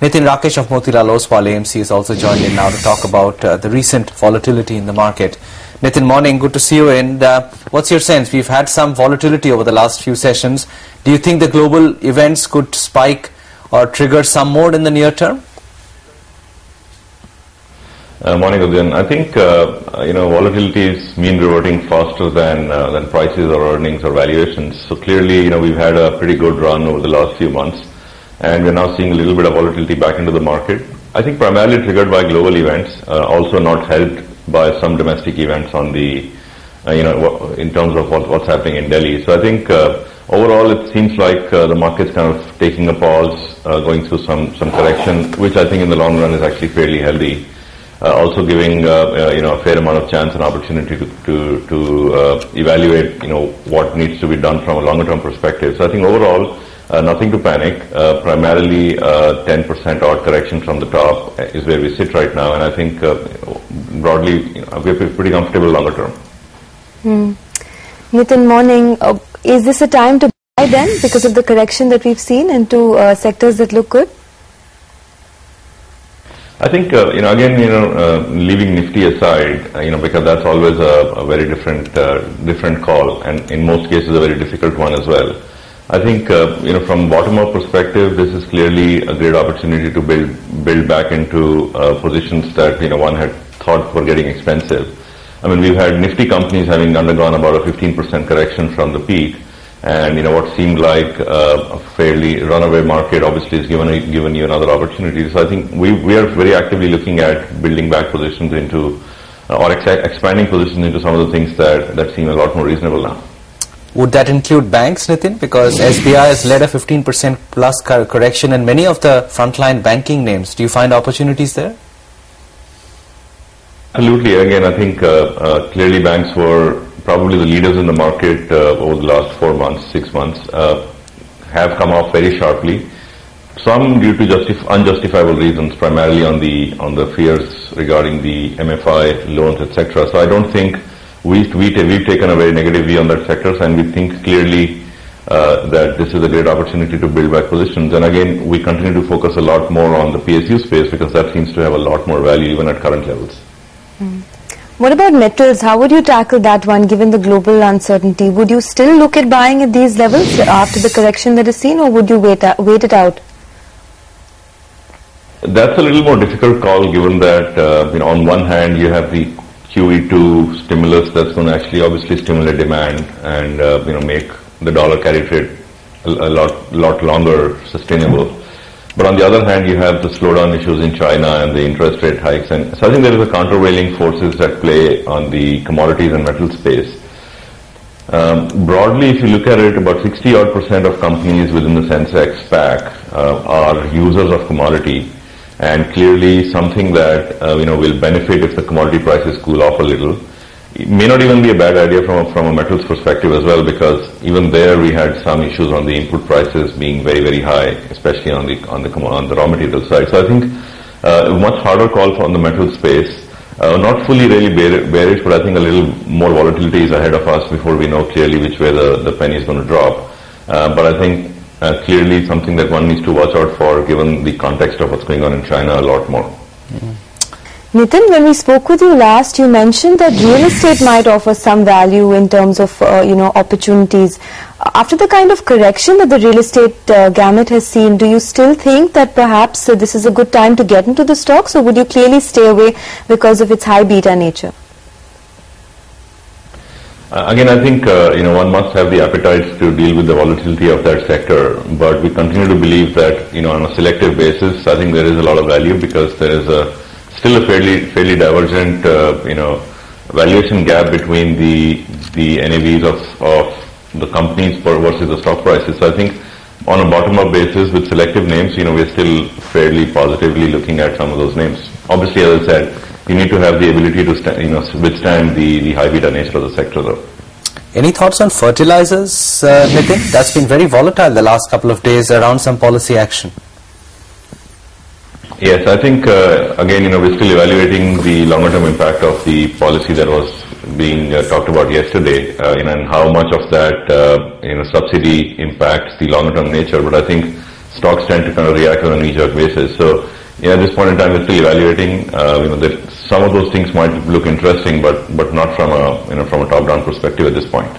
Nitin, Rakesh of Motilal Oswal AMC is also joined in now to talk about the recent volatility in the market. Nitin, morning, good to see you. And what's your sense? We've had some volatility over the last few sessions. Do you think the global events could spike or trigger some more in the near term? Morning, Udyan. I think volatility is mean reverting faster than prices or earnings or valuations. So clearly, we've had a pretty good run over the last few months, and we're now seeing a little bit of volatility back into the market. I think primarily triggered by global events, also not helped by some domestic events on the in terms of what's happening in Delhi. So I think overall it seems like the market's kind of taking a pause, going through some correction, which I think in the long run is actually fairly healthy. Also giving a fair amount of chance and opportunity to evaluate what needs to be done from a longer term perspective. So I think overall nothing to panic. Primarily 10% odd correction from the top is where we sit right now, and I think broadly we're pretty comfortable longer term. Nitin, morning. Is this a time to buy then because of the correction that we've seen into sectors that look good? I think, leaving Nifty aside, because that's always a very different call, and in most cases a very difficult one as well. I think, from bottom-up perspective, this is clearly a great opportunity to build back into positions that, one had thought were getting expensive. I mean, we've had Nifty companies having undergone about a 15% correction from the peak. And what seemed like a fairly runaway market obviously has given you another opportunity. So I think we are very actively looking at building back positions into or expanding positions into some of the things that seem a lot more reasonable now. Would that include banks, Nitin? Because SBI has led a 15% plus correction in many of the frontline banking names. Do you find opportunities there? Absolutely. Again, I think clearly banks were probably the leaders in the market over the last 4 months, 6 months, have come off very sharply. Some due to unjustifiable reasons, primarily on the fears regarding the MFI loans, etc. So I don't think we've taken a very negative view on that sector, and we think clearly that this is a great opportunity to build back positions. And again, we continue to focus a lot more on the PSU space because that seems to have a lot more value even at current levels. What about metals? How would you tackle that one given the global uncertainty? Would you still look at buying at these levels after the correction that is seen, or would you wait it out? That's a little more difficult call given that on one hand you have the QE2 stimulus that's going to actually obviously stimulate demand and make the dollar carry trade a lot longer sustainable. But on the other hand, you have the slowdown issues in China and the interest rate hikes. And so I think there is a countervailing forces at play on the commodities and metal space. Broadly, if you look at it, about 60% of companies within the Sensex pack are users of commodity, and clearly something that will benefit if the commodity prices cool off a little. It may not even be a bad idea from a metals perspective as well, because even there we had some issues on the input prices being very, very high, especially on the raw material side. So I think a much harder call on the metal space. Not fully really bearish, but I think a little more volatility is ahead of us before we know clearly which way the penny is going to drop. But I think clearly something that one needs to watch out for given the context of what's going on in China a lot more. Mm-hmm. Nitin, when we spoke with you last, you mentioned that real estate might offer some value in terms of, opportunities. After the kind of correction that the real estate gamut has seen, do you still think that perhaps this is a good time to get into the stocks, or would you clearly stay away because of its high beta nature? Again, I think one must have the appetite to deal with the volatility of that sector, but we continue to believe that on a selective basis, I think there is a lot of value because there is still a fairly divergent valuation gap between the NAVs of the companies versus the stock prices. So I think on a bottom-up basis with selective names, we're still fairly positively looking at some of those names. Obviously, as I said, you need to have the ability to withstand the high beta nature of the sector, though. Any thoughts on fertilizers, Nitin? That's been very volatile the last couple of days around some policy action. Yes, I think, again, we're still evaluating the longer-term impact of the policy that was being talked about yesterday, and how much of that, subsidy impacts the longer-term nature. But I think stocks tend to kind of react on a knee-jerk basis. So, at this point in time, we're still evaluating. That some of those things might look interesting, but not from a from a top-down perspective at this point.